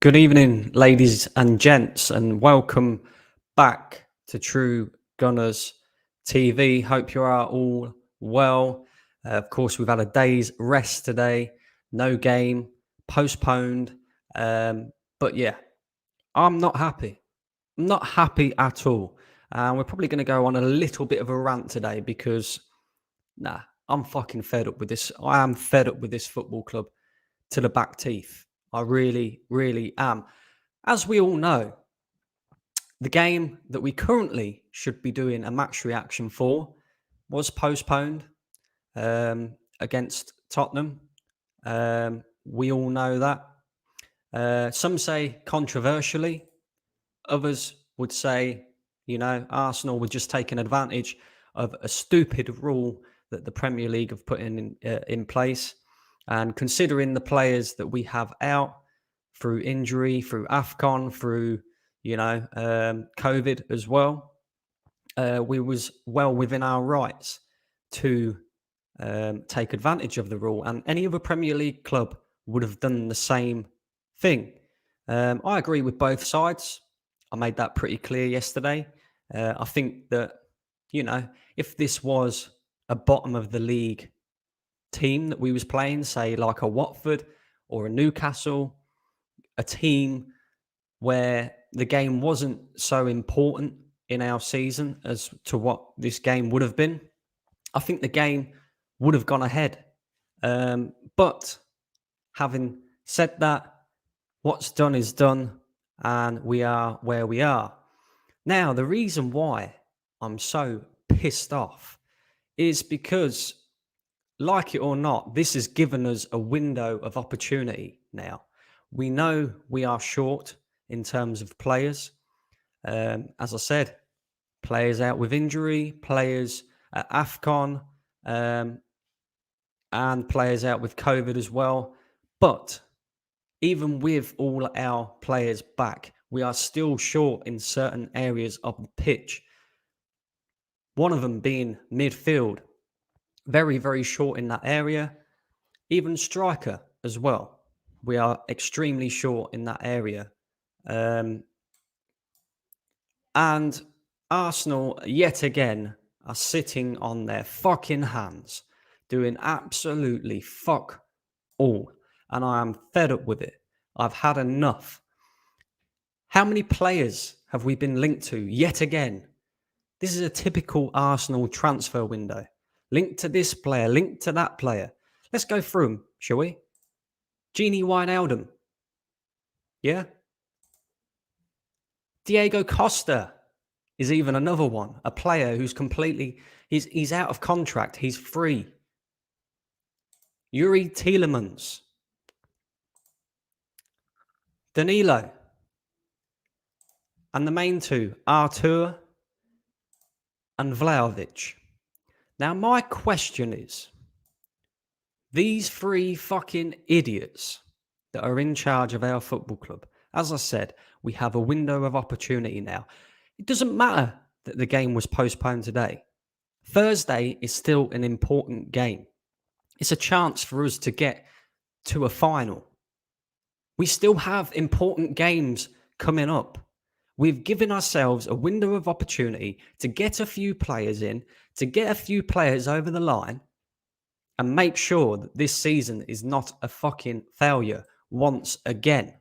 Good evening, ladies and gents, and welcome back to True Gunners TV. Hope you are all well. Of course, we've had a day's rest today, no game, postponed. But yeah, I'm not happy. I'm not happy at all. We're probably going to go on a little bit of a rant today because, I'm fucking fed up with this. I am fed up with this football club to the back teeth. I really, really am. As we all know, the game that we currently should be doing a match reaction for was postponed against Tottenham. We all know that. Some say controversially, others would say, Arsenal were just taking advantage of a stupid rule that the Premier League have put in place. And considering the players that we have out through injury, through AFCON, through, COVID as well, we was well within our rights to take advantage of the rule. And any other Premier League club would have done the same thing. I agree with both sides. I made that pretty clear yesterday. I think that, if this was a bottom of the league team that we was playing, say like a Watford or a Newcastle, a team where the game wasn't so important in our season as to what this game would have been, I think the game would have gone ahead. But having said that, what's done is done, and we are where we are. Now, the reason why I'm so pissed off is because, like it or not, this has given us a window of opportunity now. We know we are short in terms of players. As I said, players out with injury, players at AFCON, and players out with COVID as well. But even with all our players back, we are still short in certain areas of the pitch. One of them being midfield. Very, very short in that area. Even striker as well. We are extremely short in that area. And Arsenal, yet again, are sitting on their fucking hands, doing absolutely fuck all. And I am fed up with it. I've had enough. How many players have we been linked to yet again? This is a typical Arsenal transfer window. Linked to this player, linked to that player. Let's go through them, shall we? Gini Wijnaldum. Yeah? Diego Costa is even another one. A player who's completely... He's out of contract. He's free. Yuri Tielemans. Danilo. And the main two, Artur and Vlahovic. Now, my question is, these three fucking idiots that are in charge of our football club, as I said, we have a window of opportunity now. It doesn't matter that the game was postponed today. Thursday is still an important game. It's a chance for us to get to a final. We still have important games coming up. We've given ourselves a window of opportunity to get a few players in, to get a few players over the line, and make sure that this season is not a fucking failure once again.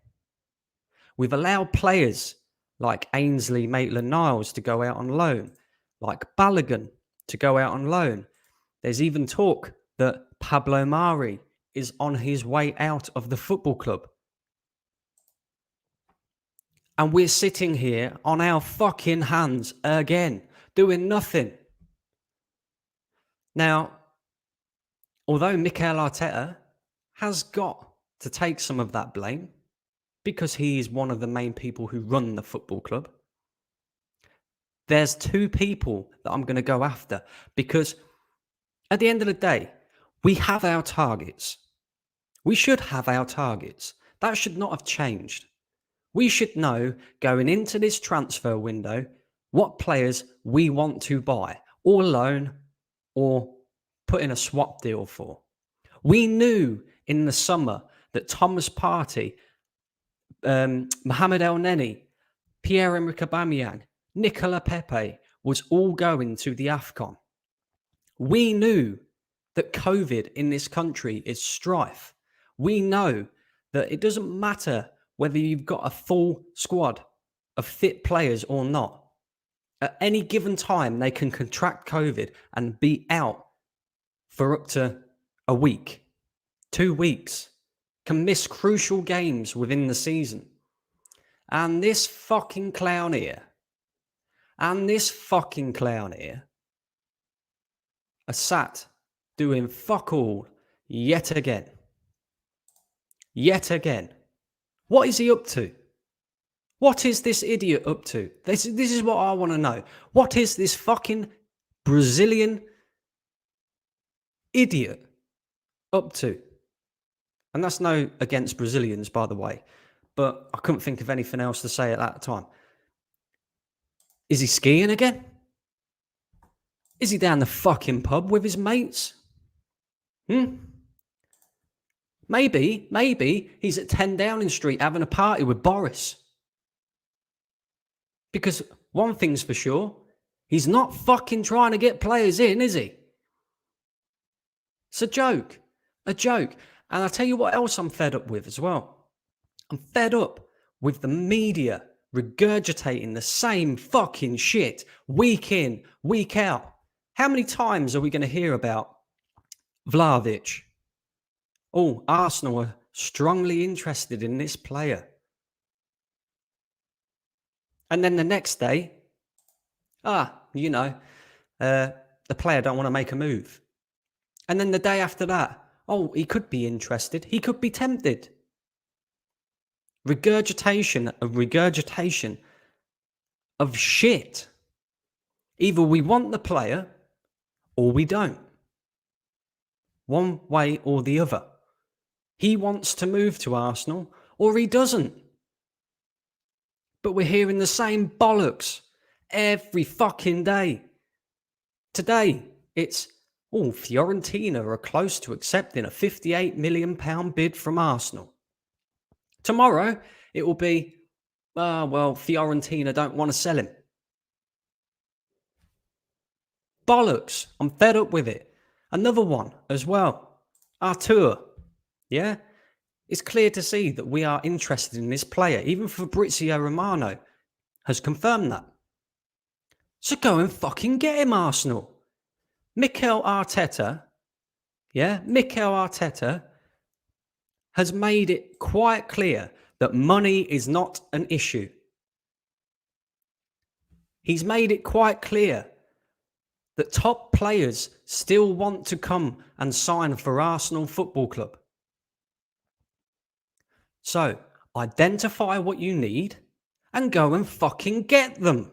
We've allowed players like Ainsley Maitland-Niles to go out on loan, like Balogun to go out on loan. There's even talk that Pablo Mari is on his way out of the football club. And we're sitting here on our fucking hands again, doing nothing. Now, although Mikel Arteta has got to take some of that blame because he is one of the main people who run the football club, there's two people that I'm going to go after because at the end of the day, we have our targets. We should have our targets. That should not have changed. We should know going into this transfer window what players we want to buy or loan or put in a swap deal for. We knew in the summer that Thomas Partey Mohamed El Neni, Pierre-Emerick Aubameyang, Nicola Pepe was all going to the AFCON. We knew that COVID in this country is strife. We know that it doesn't matter whether you've got a full squad of fit players or not. At any given time, they can contract COVID and be out for up to a week, 2 weeks, can miss crucial games within the season. And this fucking clown here, are sat doing fuck all yet again. Yet again. What is he up to? What is this idiot up to? This is what I want to know. What is this fucking Brazilian idiot up to? And that's no against Brazilians, by the way. But I couldn't think of anything else to say at that time. Is he skiing again? Is he down the fucking pub with his mates? Maybe he's at 10 Downing Street having a party with Boris. Because one thing's for sure, he's not fucking trying to get players in, is he? It's a joke. And I'll tell you what else I'm fed up with as well. I'm fed up with the media regurgitating the same fucking shit week in, week out. How many times are we going to hear about Vlahovic? Oh, Arsenal are strongly interested in this player. And then the next day, the player don't want to make a move. And then the day after that, he could be interested. He could be tempted. Regurgitation of shit. Either we want the player or we don't. One way or the other. He wants to move to Arsenal or he doesn't. But we're hearing the same bollocks every fucking day. Today, it's, Fiorentina are close to accepting a £58 million bid from Arsenal. Tomorrow, it will be, Fiorentina don't want to sell him. Bollocks. I'm fed up with it. Another one as well. Artur. Yeah? It's clear to see that we are interested in this player. Even Fabrizio Romano has confirmed that. So go and fucking get him, Arsenal. Mikel Arteta has made it quite clear that money is not an issue. He's made it quite clear that top players still want to come and sign for Arsenal Football Club. So, identify what you need and go and fucking get them.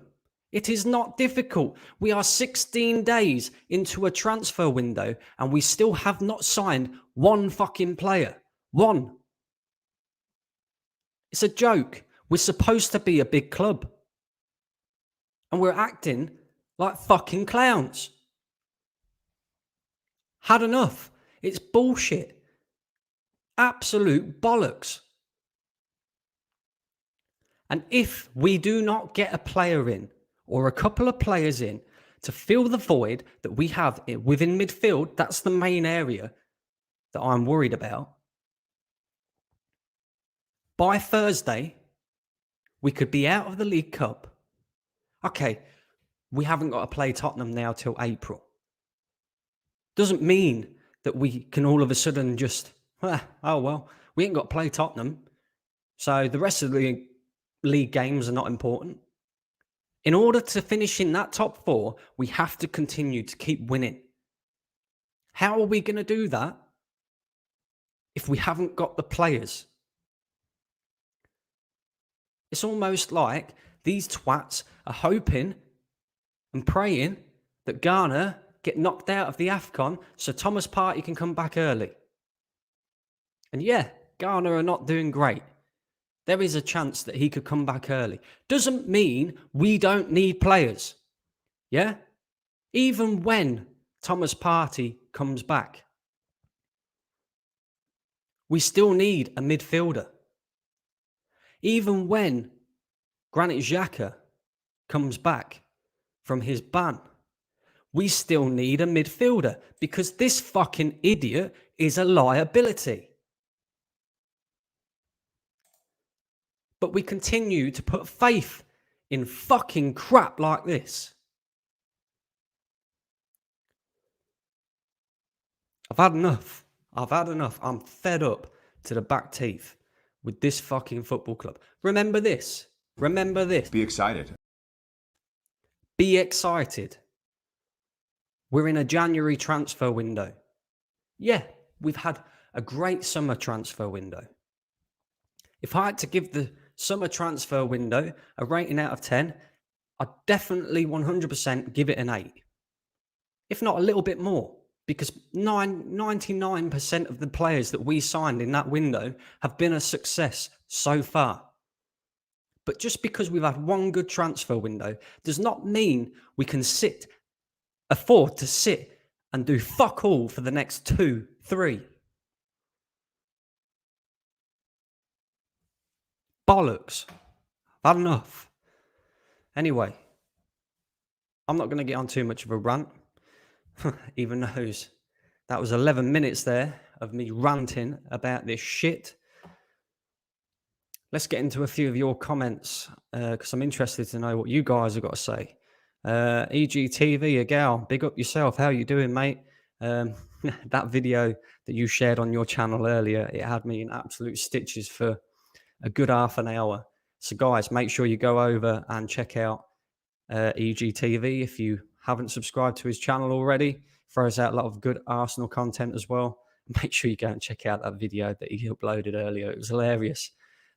It is not difficult. We are 16 days into a transfer window and we still have not signed one fucking player. One. It's a joke. We're supposed to be a big club. And we're acting like fucking clowns. Had enough. It's bullshit. Absolute bollocks. And if we do not get a player in, or a couple of players in, to fill the void that we have within midfield, that's the main area that I'm worried about. By Thursday, we could be out of the League Cup. Okay, we haven't got to play Tottenham now till April. Doesn't mean that we can all of a sudden just, we ain't got to play Tottenham. So the rest of the league games are not important. In order to finish in that top four, we have to continue to keep winning. How are we going to do that if we haven't got the players? It's almost like these twats are hoping and praying that Ghana get knocked out of the AFCON so Thomas Partey can come back early. And yeah, Ghana are not doing great. There is a chance that he could come back early. Doesn't mean we don't need players. Yeah? Even when Thomas Partey comes back, we still need a midfielder. Even when Granit Xhaka comes back from his ban, we still need a midfielder because this fucking idiot is a liability. But we continue to put faith in fucking crap like this. I've had enough. I'm fed up to the back teeth with this fucking football club. Remember this. Be excited. Be excited. We're in a January transfer window. Yeah, we've had a great summer transfer window. If I had to give the summer transfer window a rating out of 10, I'd definitely 100% give it an 8. If not a little bit more, because 99% of the players that we signed in that window have been a success so far. But just because we've had one good transfer window does not mean we can afford to sit and do fuck all for the next 2, 3. Bollocks. I've had enough. Anyway, I'm not going to get on too much of a rant. Even though that was 11 minutes there of me ranting about this shit. Let's get into a few of your comments because I'm interested to know what you guys have got to say. EGTV, a gal, big up yourself. How you doing, mate? That video that you shared on your channel earlier, it had me in absolute stitches for a good half an hour. So, guys, make sure you go over and check out EGTV if you haven't subscribed to his channel already. Throws out a lot of good Arsenal content as well. Make sure you go and check out that video that he uploaded earlier. It was hilarious.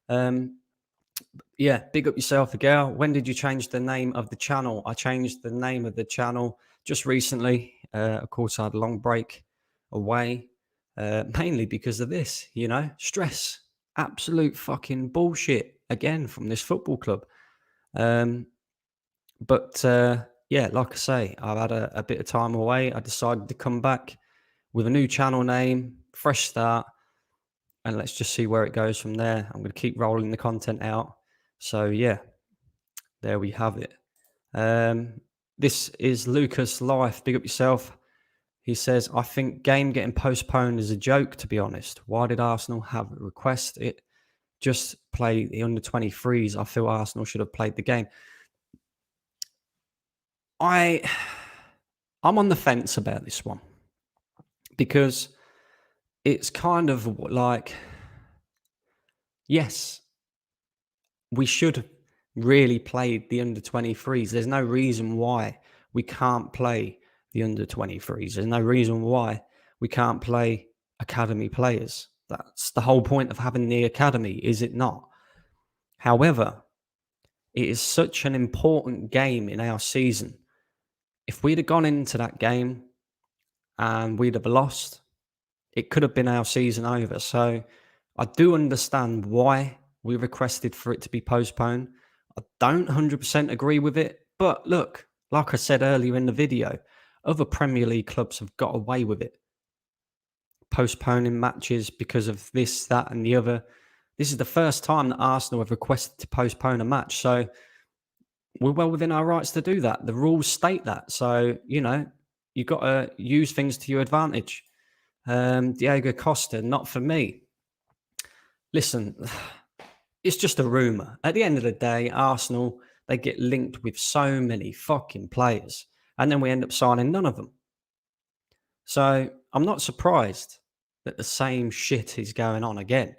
Yeah, big up yourself, Miguel. When did you change the name of the channel? I changed the name of the channel just recently. Of course, I had a long break away, mainly because of this, stress. Absolute fucking bullshit again from this football club. But yeah, like I say, I've had a bit of time away. I decided to come back with a new channel name, fresh start, and let's just see where it goes from there. I'm going to keep rolling the content out. So yeah, there we have it. This is Lucas Life. Big up yourself. He says, I think game getting postponed is a joke, to be honest. Why did Arsenal have a request it? Just play the under 23s. I feel Arsenal should have played the game. I'm on the fence about this one because it's kind of like, yes, we should really play the under 23s. There's no reason why we can't play the under 23s. There's no reason why we can't play academy players. That's the whole point of having the academy, is it not? However, it is such an important game in our season. If we'd have gone into that game and we'd have lost, it could have been our season over. So I do understand why we requested for it to be postponed. I don't 100% agree with it. But look, like I said earlier in the video, other Premier League clubs have got away with it. Postponing matches because of this, that and the other. This is the first time that Arsenal have requested to postpone a match. So we're well within our rights to do that. The rules state that. So, you've got to use things to your advantage. Diego Costa, not for me. Listen, it's just a rumour. At the end of the day, Arsenal, they get linked with so many fucking players. And then we end up signing none of them. So I'm not surprised that the same shit is going on again.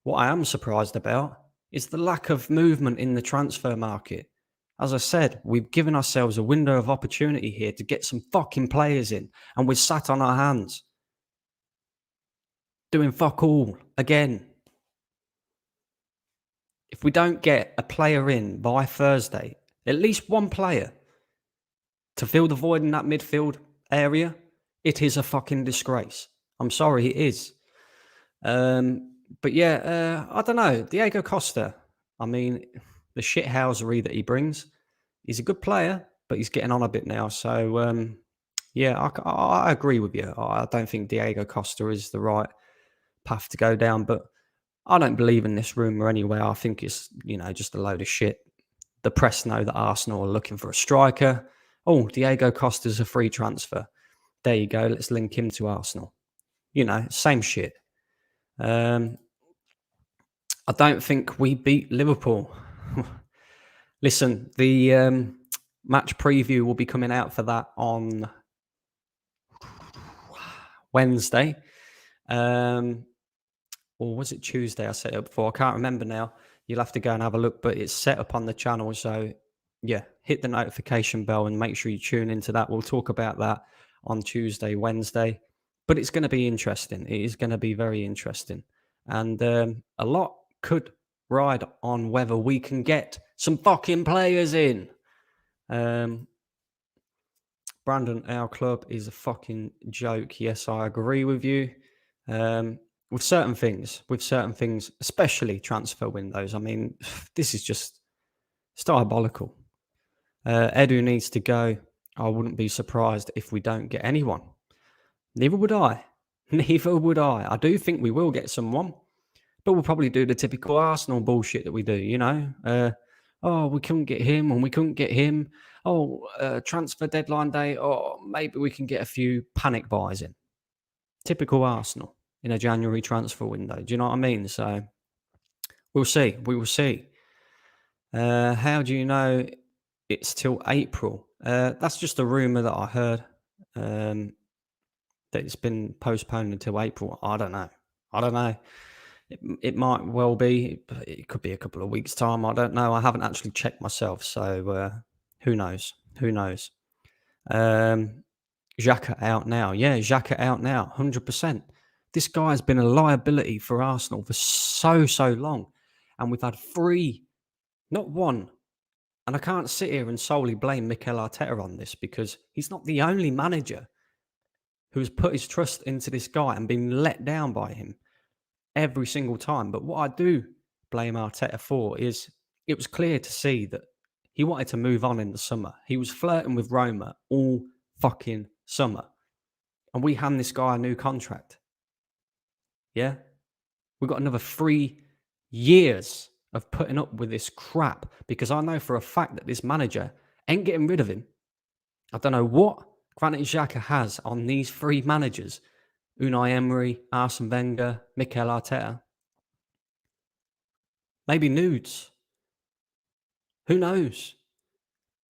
What I am surprised about is the lack of movement in the transfer market. As I said, we've given ourselves a window of opportunity here to get some fucking players in, and we're sat on our hands doing fuck all again. If we don't get a player in by Thursday, at least one player to fill the void in that midfield area, it is a fucking disgrace. I'm sorry, it is. But yeah, I don't know. Diego Costa, I mean, the shithousery that he brings, he's a good player, but he's getting on a bit now. So, yeah, I agree with you. I don't think Diego Costa is the right path to go down. But I don't believe in this rumour anyway. I think it's, just a load of shit. The press know that Arsenal are looking for a striker. Oh, Diego Costa's a free transfer. There you go. Let's link him to Arsenal. Same shit. I don't think we beat Liverpool. Listen, the match preview will be coming out for that on Wednesday. Or was it Tuesday I set it up for? I can't remember now. You'll have to go and have a look, but it's set up on the channel. So, yeah, hit the notification bell and make sure you tune into that. We'll talk about that on Tuesday, Wednesday. But it's going to be interesting. It is going to be very interesting. And a lot could ride on whether we can get some fucking players in. Brandon, our club is a fucking joke. Yes, I agree with you. With certain things, especially transfer windows. I mean, this is just diabolical. Edu needs to go. I wouldn't be surprised if we don't get anyone. Neither would I. I do think we will get someone, but we'll probably do the typical Arsenal bullshit that we do, we couldn't get him and we couldn't get him. Transfer deadline day. Maybe we can get a few panic buys in. Typical Arsenal in a January transfer window. Do you know what I mean? So we'll see. We will see. How do you know it's till April? That's just a rumour that I heard. That it's been postponed until April. I don't know. It might well be. It could be a couple of weeks' time. I don't know. I haven't actually checked myself. So who knows? Xhaka out now. Yeah, Xhaka out now. 100%. This guy has been a liability for Arsenal for so long. And we've had 3, not 1. And I can't sit here and solely blame Mikel Arteta on this because he's not the only manager who's put his trust into this guy and been let down by him every single time. But what I do blame Arteta for is it was clear to see that he wanted to move on in the summer. He was flirting with Roma all fucking summer. And we hand this guy a new contract. Yeah? We've got another 3 years of putting up with this crap because I know for a fact that this manager ain't getting rid of him. I don't know what Granit Xhaka has on these 3 managers. Unai Emery, Arsene Wenger, Mikel Arteta. Maybe nudes. Who knows?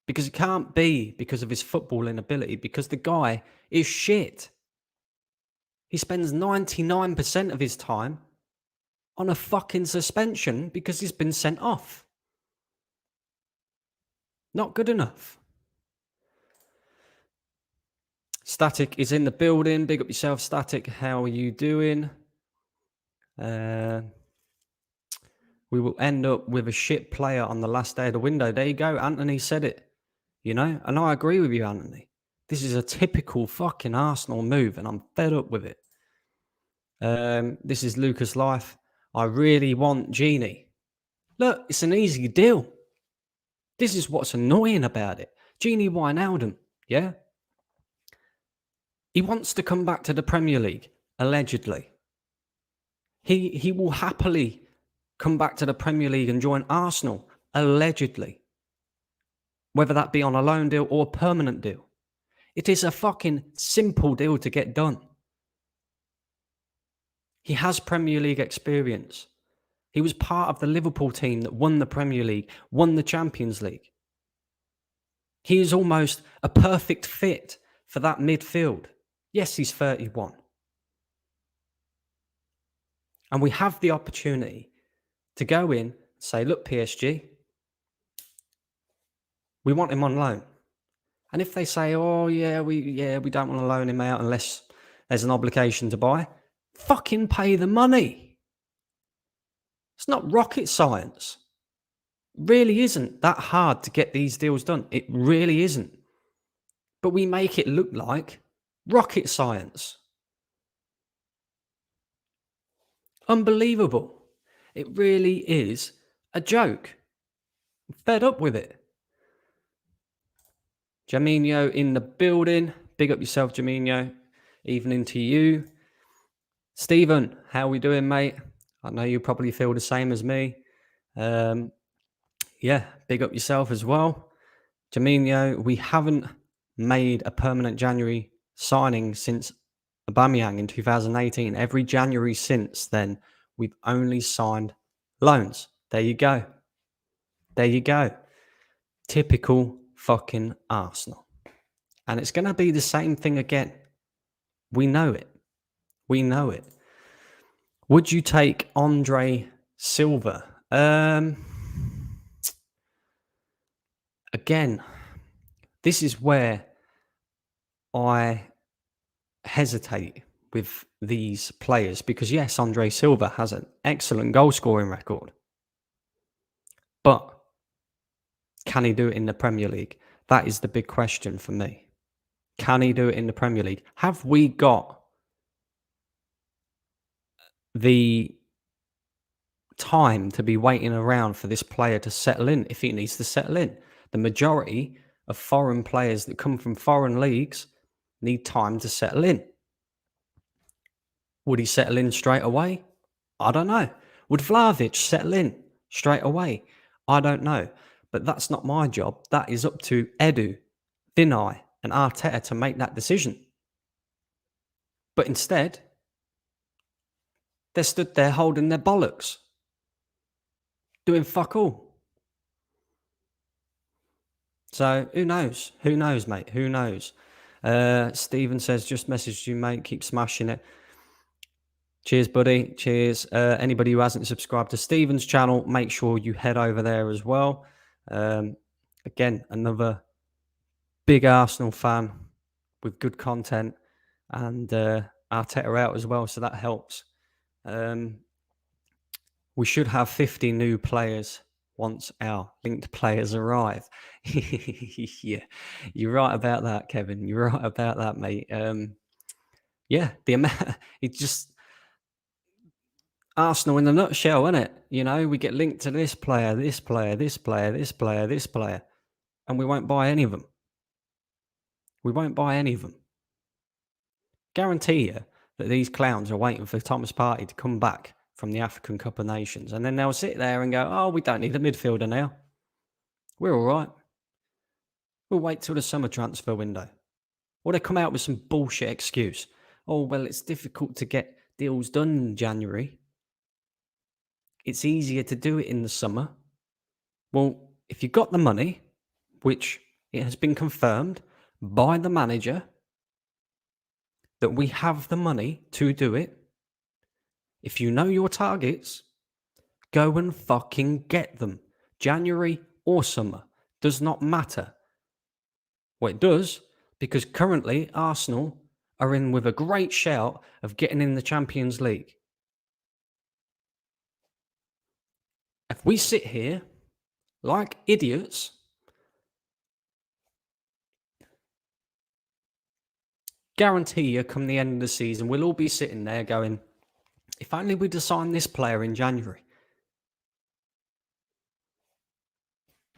Because it can't be because of his footballing ability, because the guy is shit. He spends 99% of his time on a fucking suspension because he's been sent off. Not good enough. Static is in the building. Big up yourself, Static. How are you doing? We will end up with a shit player on the last day of the window. There you go. Anthony said it. And I agree with you, Anthony. This is a typical fucking Arsenal move, and I'm fed up with it. This is Lucas Life. I really want Genie. Look, it's an easy deal. This is what's annoying about it. Genie Wijnaldum, yeah? He wants to come back to the Premier League, allegedly. He will happily come back to the Premier League and join Arsenal, allegedly. Whether that be on a loan deal or a permanent deal. It is a fucking simple deal to get done. He has Premier League experience. He was part of the Liverpool team that won the Premier League, won the Champions League. He is almost a perfect fit for that midfield. Yes, he's 31. And we have the opportunity to go in and say, look, PSG, we want him on loan. And if they say, we don't want to loan him out unless there's an obligation to buy, fucking pay the money. It's not rocket science. It really isn't that hard to get these deals done. It really isn't. But we make it look like rocket science. Unbelievable. It really is a joke. I'm fed up with it. Jaminho in the building. Big up yourself, Jaminho. Evening to you. Stephen, how we doing, mate? I know you probably feel the same as me. Yeah, big up yourself as well. Firmino, we haven't made a permanent January signing since Aubameyang in 2018. Every January since then, we've only signed loans. There you go. There you go. Typical fucking Arsenal. And it's going to be the same thing again. We know it. We know it. Would you take Andre Silva? Again, this is where I hesitate with these players because, yes, Andre Silva has an excellent goal scoring record. But can he do it in the Premier League? That is the big question for me. Can he do it in the Premier League? Have we got the time to be waiting around for this player to settle in if he needs to settle in? The majority of foreign players that come from foreign leagues need time to settle in. Would he settle in straight away? I don't know. Would Vlahovic settle in straight away? I don't know. But that's not my job. That is up to Edu, Vinai and Arteta to make that decision. But instead, they're stood there holding their bollocks, doing fuck all. So who knows? Who knows, mate? Who knows? Stephen says, just messaged you, mate. Keep smashing it. Cheers, buddy. Cheers. Anybody who hasn't subscribed to Stephen's channel, make sure you head over there as well. Again, another big Arsenal fan with good content, and Arteta out as well, so that helps. We should have 50 new players once our linked players arrive. Yeah, you're right about that, Kevin. You're right about that, mate. Yeah, the amount, it just Arsenal in a nutshell, isn't it? You know, we get linked to this player, this player, this player, this player, this player, and we won't buy any of them. We won't buy any of them. Guarantee you that these clowns are waiting for Thomas Partey to come back from the African Cup of Nations, and then they'll sit there and go, oh, we don't need a midfielder now. We're all right. We'll wait till the summer transfer window. Or they come out with some bullshit excuse. Oh, well, it's difficult to get deals done in January. It's easier to do it in the summer. Well, if you've got the money, which it has been confirmed by the manager that we have the money to do it, if you know your targets, go and fucking get them. January or summer. Does not matter. Well, it does, because currently Arsenal are in with a great shout of getting in the Champions League. If we sit here like idiots, guarantee you come the end of the season, we'll all be sitting there going, if only we'd have signed this player in January.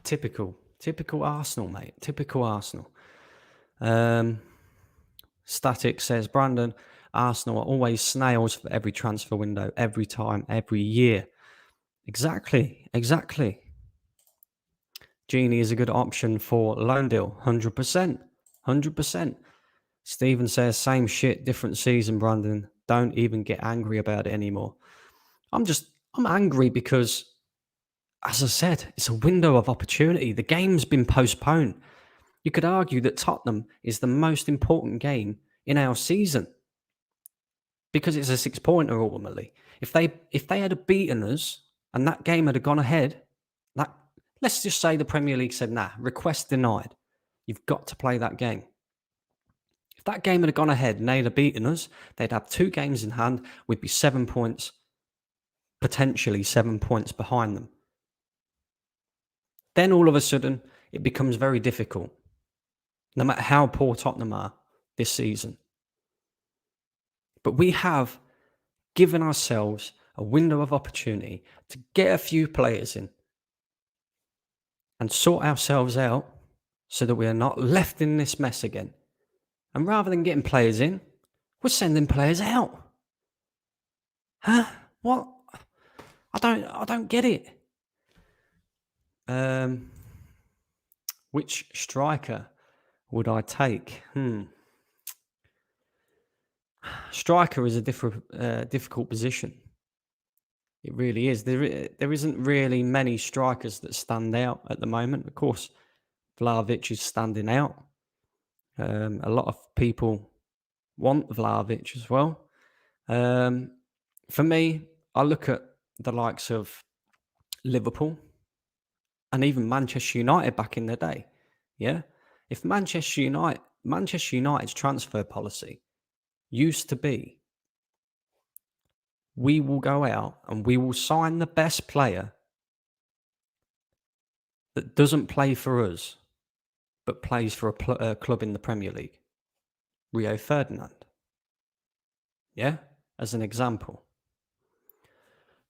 Typical Arsenal, mate. Typical Arsenal. Static says, Brandon, Arsenal are always snails for every transfer window, every time, every year. Exactly. Genie is a good option for loan deal. 100%. Stephen says, same shit, different season, Brandon. Don't even get angry about it anymore. I'm angry because, as I said, it's a window of opportunity. The game's been postponed. You could argue that Tottenham is the most important game in our season because it's a 6-pointer ultimately. If they had beaten us and that game had gone ahead, let's just say the Premier League said, nah, request denied. You've got to play that game. If that game had gone ahead and they'd have beaten us, they'd have 2 games in hand. We'd be 7 points, potentially 7 points behind them. Then all of a sudden, it becomes very difficult, no matter how poor Tottenham are this season. But we have given ourselves a window of opportunity to get a few players in and sort ourselves out so that we are not left in this mess again. And rather than getting players in, we're sending players out. Huh? What? I don't get it. Which striker would I take? Striker is a difficult position. It really is. There isn't really many strikers that stand out at the moment. Of course, Vlahovic is standing out. A lot of people want Vlahovic as well. For me, I look at the likes of Liverpool and even Manchester United back in the day. Yeah, if Manchester United's transfer policy used to be, we will go out and we will sign the best player that doesn't play for us, but plays for a club in the Premier League. Rio Ferdinand. Yeah, as an example.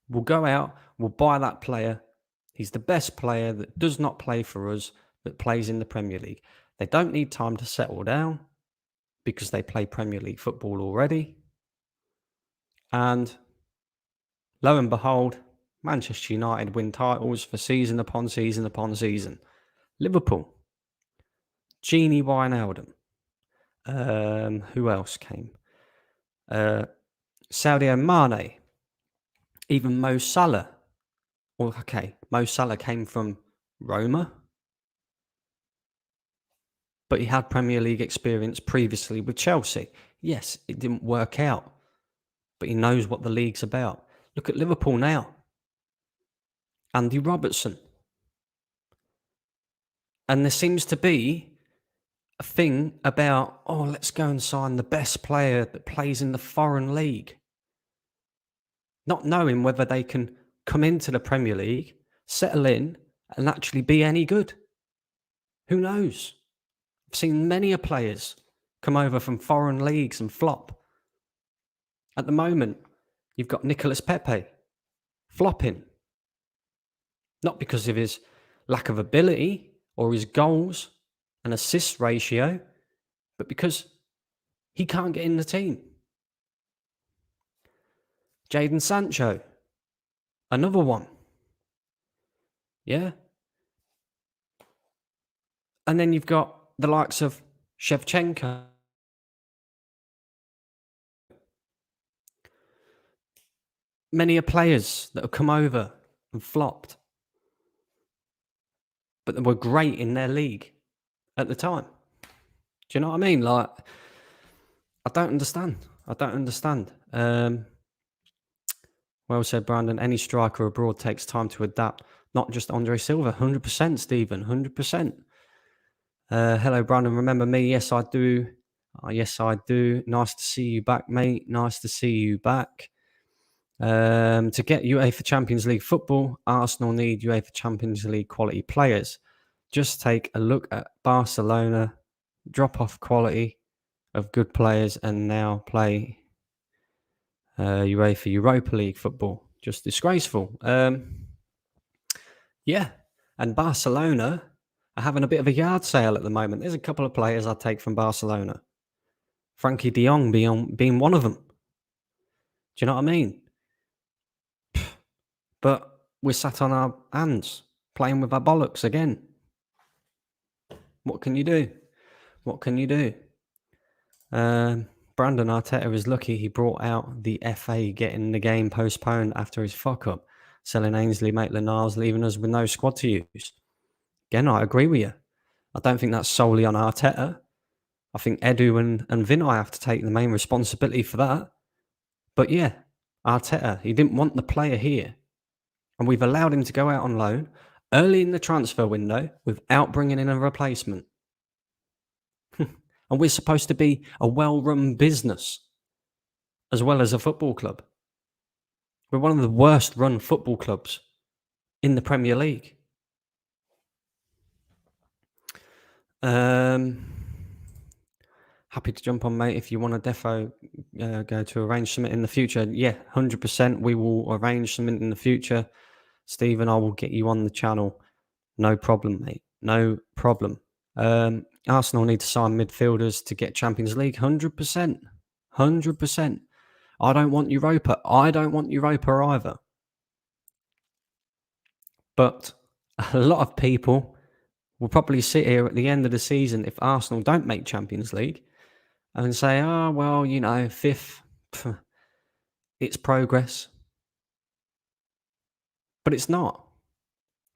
We'll go out, we'll buy that player. He's the best player that does not play for us, that plays in the Premier League. They don't need time to settle down because they play Premier League football already. And lo and behold, Manchester United win titles for season upon season upon season. Liverpool, Genie Wijnaldum. Who else came? Sadio Mane. Even Mo Salah. Mo Salah came from Roma, but he had Premier League experience previously with Chelsea. Yes, it didn't work out, but he knows what the league's about. Look at Liverpool now. Andy Robertson. And there seems to be a thing about, let's go and sign the best player that plays in the foreign league. Not knowing whether they can come into the Premier League, settle in, and actually be any good. Who knows? I've seen many players come over from foreign leagues and flop. At the moment, you've got Nicolas Pepe flopping. Not because of his lack of ability or his goals and assist ratio, but because he can't get in the team. Jadon Sancho, another one. Yeah. And then you've got the likes of Shevchenko. Many players that have come over and flopped, but they were great in their league at the time. Do you know what I mean? Like, I don't understand. Well said, Brandon. Any striker abroad takes time to adapt. Not just Andre Silva. 100%, Stephen. 100%. Hello, Brandon. Remember me? Yes, I do. Yes, I do. Nice to see you back, mate. Nice to see you back. To get UEFA Champions League football, Arsenal need UEFA Champions League quality players. Just take a look at Barcelona, drop off quality of good players and now play UEFA Europa League football. Just disgraceful. Yeah, and Barcelona are having a bit of a yard sale at the moment. There's a couple of players I'd take from Barcelona. Frankie de Jong being one of them. Do you know what I mean? But we're sat on our hands, playing with our bollocks again. What can you do? Brandon Arteta is lucky he brought out the FA getting the game postponed after his fuck-up, selling Ainsley Maitland-Niles, leaving us with no squad to use. Again, I agree with you. I don't think that's solely on Arteta. I think Edu and Vinai have to take the main responsibility for that. But yeah, Arteta, he didn't want the player here. And we've allowed him to go out on loan early in the transfer window without bringing in a replacement. And we're supposed to be a well-run business as well as a football club. We're one of the worst-run football clubs in the Premier League. Happy to jump on, mate. If you want to defo go to arrange something in the future, yeah, 100%. We will arrange something in the future. Stephen, I will get you on the channel. No problem, mate. No problem. Arsenal need to sign midfielders to get Champions League. 100%. 100%. I don't want Europa. I don't want Europa either. But a lot of people will probably sit here at the end of the season if Arsenal don't make Champions League and say, oh, well, you know, fifth, it's progress. But it's not.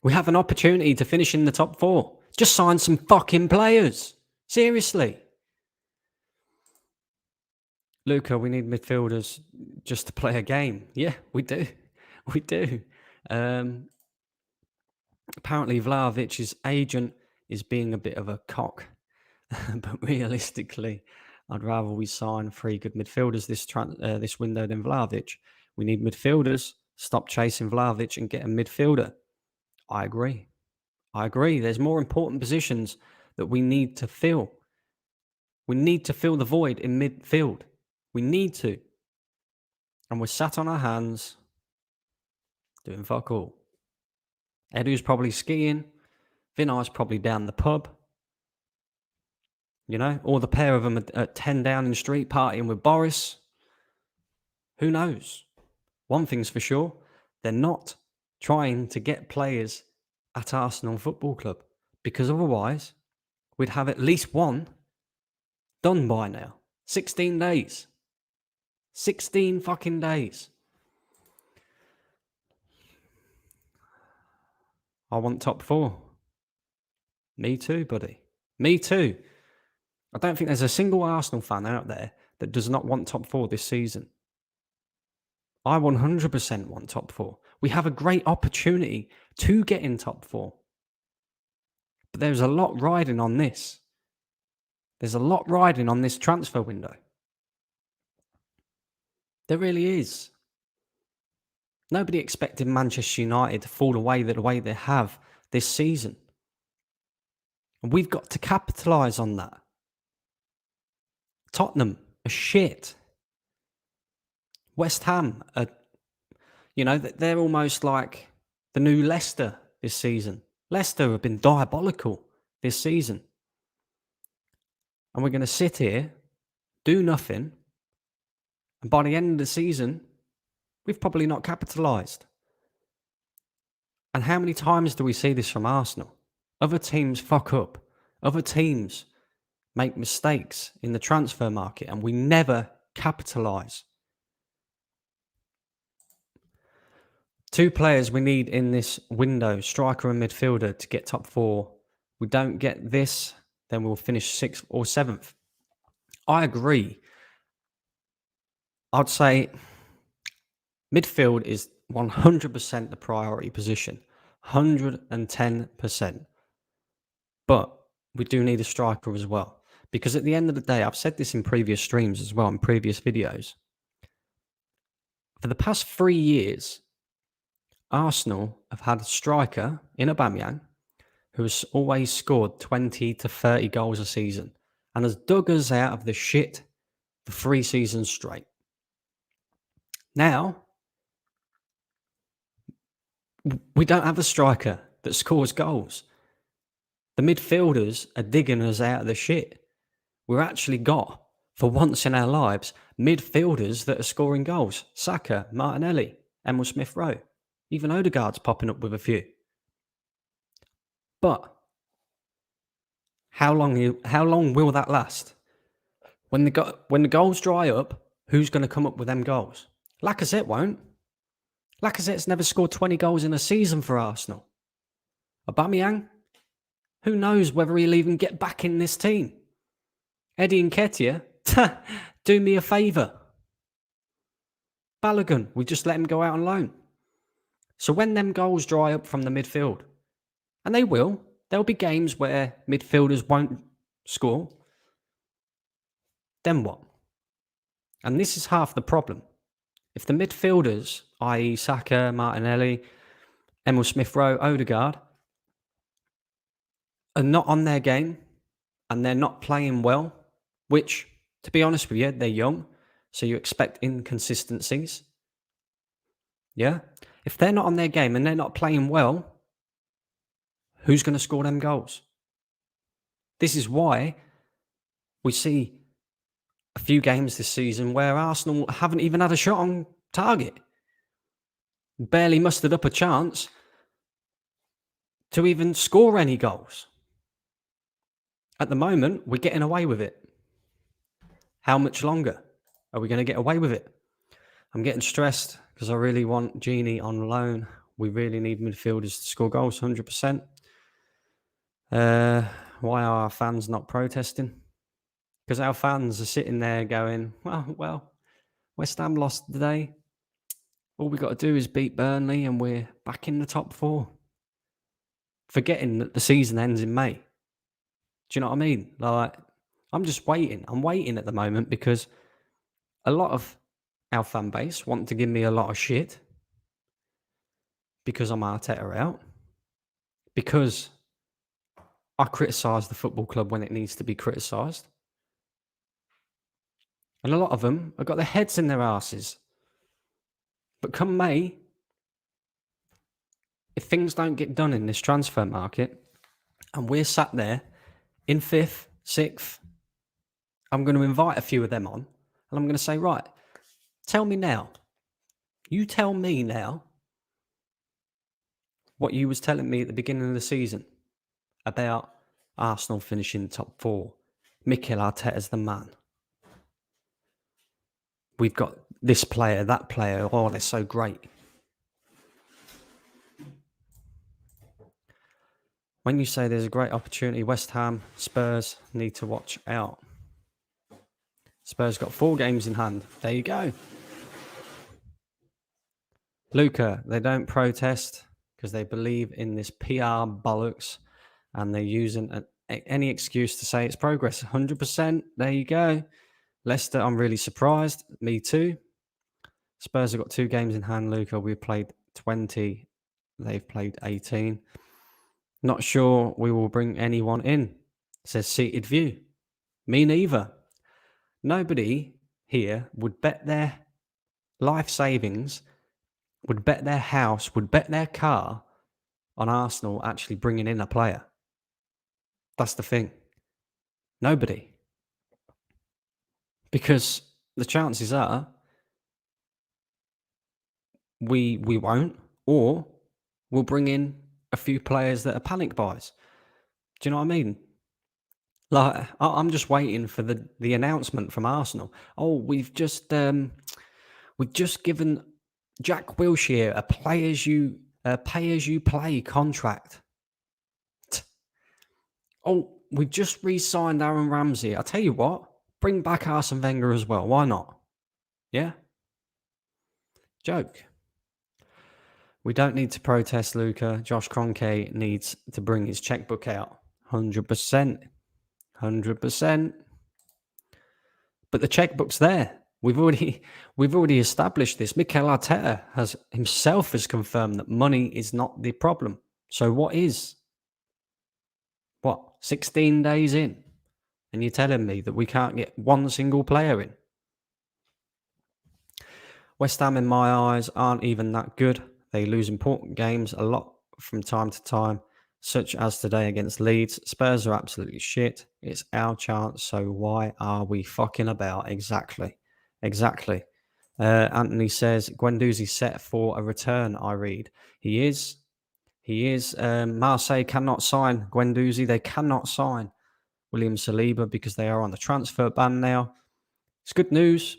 We have an opportunity to finish in the top four. Just sign some fucking players. Seriously. Luca, we need midfielders just to play a game. Yeah, we do. We do. Apparently, Vlahovic's agent is being a bit of a cock. But realistically, I'd rather we sign 3 good midfielders this window than Vlahovic. We need midfielders. Stop chasing Vlahovic and get a midfielder. I agree. There's more important positions that we need to fill. We need to fill the void in midfield. We need to. And we're sat on our hands doing fuck all. Edu's probably skiing. Vinai's probably down the pub. You know, or the pair of them at 10 Downing Street partying with Boris. Who knows? One thing's for sure, they're not trying to get players at Arsenal Football Club, because otherwise we'd have at least one done by now. 16 days. 16 fucking days. I want top 4. Me too, buddy. Me too. I don't think there's a single Arsenal fan out there that does not want top 4 this season. I 100% want top 4. We have a great opportunity to get in top 4. But there's a lot riding on this. There's a lot riding on this transfer window. There really is. Nobody expected Manchester United to fall away the way they have this season. And we've got to capitalise on that. Tottenham are shit. West Ham are, you know, they're almost like the new Leicester this season. Leicester have been diabolical this season. And we're going to sit here, do nothing, and by the end of the season, we've probably not capitalised. And how many times do we see this from Arsenal? Other teams fuck up. Other teams make mistakes in the transfer market, and we never capitalise. 2 players we need in this window, striker and midfielder, to get top 4. We don't get this, then we'll finish 6th or 7th. I agree. I'd say midfield is 100% the priority position. 110%. But we do need a striker as well. Because at the end of the day, I've said this in previous streams as well, in previous videos. For the past 3 years, Arsenal have had a striker in Aubameyang who has always scored 20 to 30 goals a season and has dug us out of the shit for 3 seasons straight. Now, we don't have a striker that scores goals. The midfielders are digging us out of the shit. We've actually got, for once in our lives, midfielders that are scoring goals. Saka, Martinelli, Emil Smith-Rowe. Even Odegaard's popping up with a few. But how long will that last? When the goals dry up, who's going to come up with them goals? Lacazette won't. Lacazette's never scored 20 goals in a season for Arsenal. Aubameyang, who knows whether he'll even get back in this team? Eddie Nketiah, do me a favour. Balogun, we just let him go out on loan. So when them goals dry up from the midfield, and they will, there'll be games where midfielders won't score, then what? And this is half the problem. If the midfielders, i.e. Saka, Martinelli, Emil Smith-Rowe, Odegaard, are not on their game and they're not playing well, which, to be honest with you, they're young, so you expect inconsistencies. Yeah? If they're not on their game and they're not playing well, who's going to score them goals? This is why we see a few games this season where Arsenal haven't even had a shot on target. Barely mustered up a chance. to even score any goals. At the moment, we're getting away with it. How much longer are we going to get away with it? I'm getting stressed because I really want Genie on loan. We really need midfielders to score goals, 100%. Why are our fans not protesting? Because our fans are sitting there going, well, West Ham lost today. All we got to do is beat Burnley and we're back in the top 4. Forgetting that the season ends in May. Do you know what I mean? Like, I'm just waiting. I'm waiting at the moment because a lot of our fan base want to give me a lot of shit because I'm Arteta out. Because I criticise the football club when it needs to be criticised. And a lot of them have got their heads in their asses. But come May, if things don't get done in this transfer market and we're sat there in 5th, 6th, I'm going to invite a few of them on and I'm going to say, right, tell me now. You tell me now what you was telling me at the beginning of the season about Arsenal finishing top 4. Mikel Arteta's the man. We've got this player, that player. Oh, they're so great. When you say there's a great opportunity, West Ham, Spurs need to watch out. Spurs got 4 games in hand. There you go. Luca, they don't protest because they believe in this PR bollocks and they're using any excuse to say it's progress. 100%. There you go. Leicester, I'm really surprised. Me too. Spurs have got 2 games in hand, Luca. We've played 20. They've played 18. Not sure we will bring anyone in, says Seated View. Me neither. Nobody here would bet their life savings, would bet their house, would bet their car on Arsenal actually bringing in a player. That's the thing. Nobody. Because the chances are we won't, or we'll bring in a few players that are panic buys. Do you know what I mean? Like, I'm just waiting for the announcement from Arsenal. Oh, we've just given Jack Wilshere a pay as you play contract. Oh, we've just re-signed Aaron Ramsey. I tell you what, bring back Arsene Wenger as well. Why not? Yeah. Joke. We don't need to protest, Luca. Josh Kroenke needs to bring his checkbook out. 100%. 100%. But the checkbook's there. We've already established this. Mikel Arteta has confirmed that money is not the problem. So what is? What, 16 days in? And you're telling me that we can't get one single player in? West Ham, in my eyes, aren't even that good. They lose important games a lot from time to time, such as today against Leeds. Spurs are absolutely shit. It's our chance, so why are we fucking about? Exactly. Anthony says, Guendouzi set for a return, I read. He is. Marseille cannot sign Guendouzi. They cannot sign William Saliba because they are on the transfer ban now. It's good news.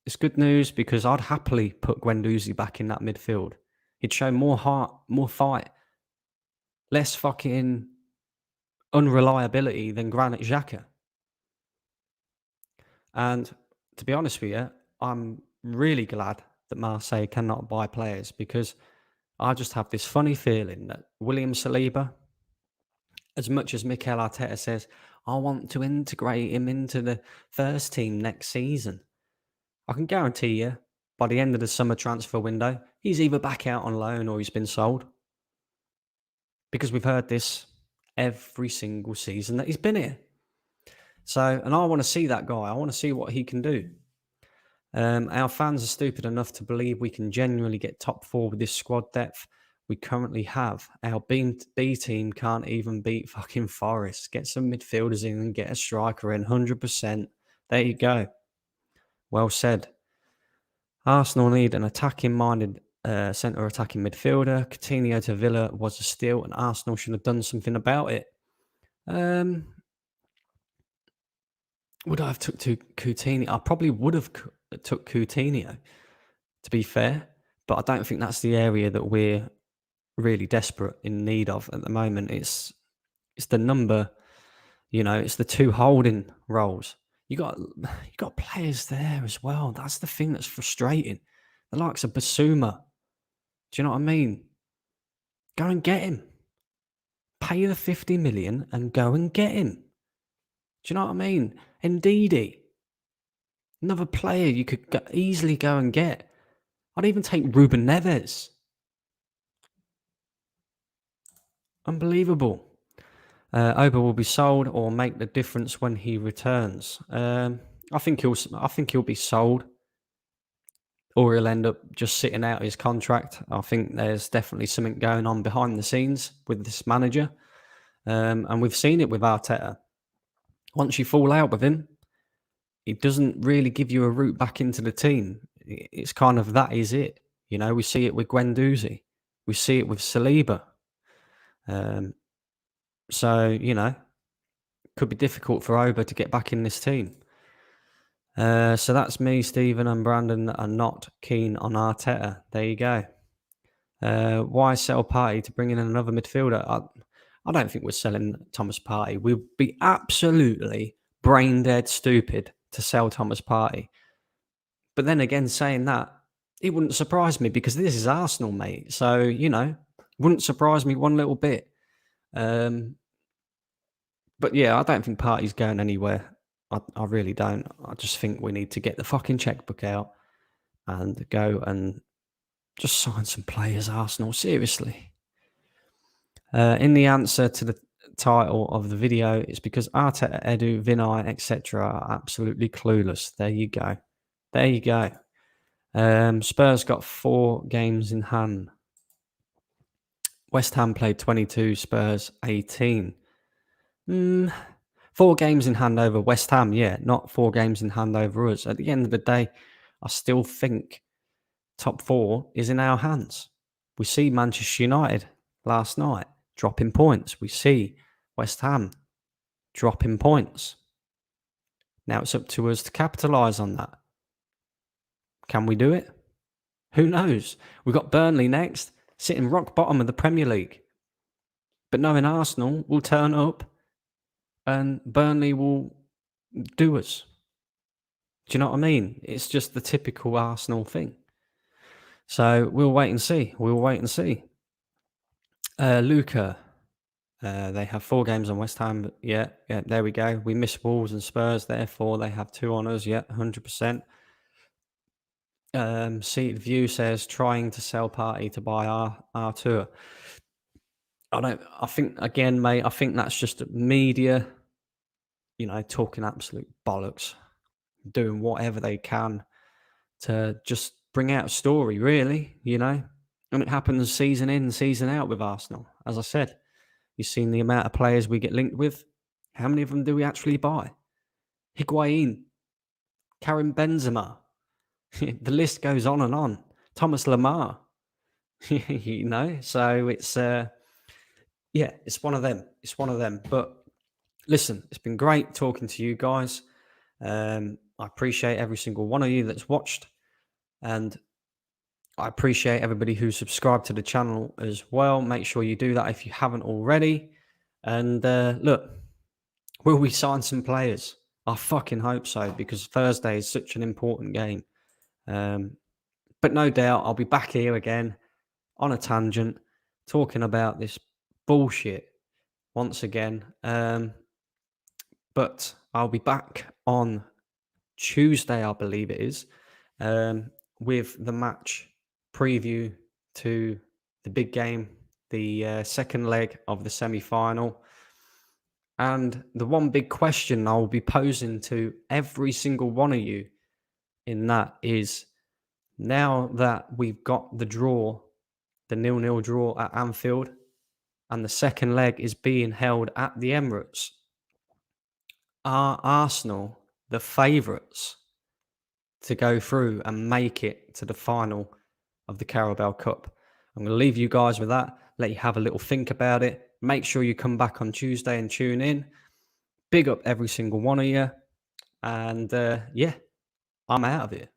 It's good news because I'd happily put Guendouzi back in that midfield. He'd show more heart, more fight, less fucking unreliability than Granit Xhaka. And to be honest with you, I'm really glad that Marseille cannot buy players because I just have this funny feeling that William Saliba, as much as Mikel Arteta says, I want to integrate him into the first team next season, I can guarantee you, by the end of the summer transfer window, he's either back out on loan or he's been sold. Because we've heard this every single season that he's been here. So, and I want to see that guy. I want to see what he can do. Our fans are stupid enough to believe we can genuinely get top 4 with this squad depth we currently have. Our B team can't even beat fucking Forest. Get some midfielders in and get a striker in. 100%. There you go. Well said. Arsenal need an attacking-minded centre attacking midfielder. Coutinho to Villa was a steal, and Arsenal should have done something about it. Would I have took to Coutinho? I probably would have took Coutinho, to be fair, but I don't think that's the area that we're really desperate in need of at the moment. It's the number, it's the two holding roles. You got players there as well. That's the thing that's frustrating. The likes of Basuma. Do you know what I mean? Go and get him. Pay the 50 million and go and get him. Do you know what I mean? Ndidi. Another player you could easily go and get. I'd even take Ruben Neves. Unbelievable. Oba will be sold or make the difference when he returns. I think he'll be sold, or he'll end up just sitting out his contract. I think there's definitely something going on behind the scenes with this manager, and we've seen it with Arteta. Once you fall out with him, it doesn't really give you a route back into the team. It's kind of that is it. We see it with Guendouzi. We see it with Saliba. So, could be difficult for Oba to get back in this team. So that's me, Stephen, and Brandon that are not keen on Arteta. There you go. Why sell Partey to bring in another midfielder? I don't think we're selling Thomas Partey. We'd be absolutely brain dead stupid to sell Thomas Partey. But then again, saying that, it wouldn't surprise me because this is Arsenal, mate. So, wouldn't surprise me one little bit. But yeah, I don't think Partey's going anywhere. I really don't. I just think we need to get the fucking checkbook out and go and just sign some players, Arsenal. Seriously. In the answer to the title of the video, it's because Arteta, Edu, Vinai, etc. are absolutely clueless. There you go. There you go. Spurs got 4 games in hand. West Ham played 22, Spurs 18. 4 games in hand over West Ham, yeah, not 4 games in hand over us. At the end of the day, I still think top 4 is in our hands. We see Manchester United last night dropping points. We see West Ham dropping points. Now it's up to us to capitalise on that. Can we do it? Who knows? We've got Burnley next, sitting rock bottom of the Premier League. But knowing Arsenal will turn up and Burnley will do us. Do you know what I mean? It's just the typical Arsenal thing. So we'll wait and see. Luca, they have 4 games on West Ham. Yeah, there we go. We miss Wolves and Spurs, therefore they have 2 on us. Yeah, 100%. Seated View says trying to sell Partey to buy our tour. I think again, mate, I think that's just media, talking absolute bollocks, doing whatever they can to just bring out a story, really, And it happens season in, season out with Arsenal. As I said, you've seen the amount of players we get linked with. How many of them do we actually buy? Higuain, Karim Benzema. The list goes on and on. Thomas Lemar. So it's it's one of them. But listen, it's been great talking to you guys. I appreciate every single one of you that's watched, and I appreciate everybody who subscribed to the channel as well. Make sure you do that if you haven't already. And look, will we sign some players? I fucking hope so, because Thursday is such an important game. But no doubt I'll be back here again on a tangent talking about this bullshit once again. But I'll be back on Tuesday, I believe it is, with the match preview to the big game, the second leg of the semi-final. And the one big question I will be posing to every single one of you in that is, now that we've got the draw, the 0-0 draw at Anfield, and the second leg is being held at the Emirates, are Arsenal the favourites to go through and make it to the final of the Carabao Cup. I'm going to leave you guys with that, let you have a little think about it. Make sure you come back on Tuesday and tune in. Big up every single one of you. And yeah, I'm out of here.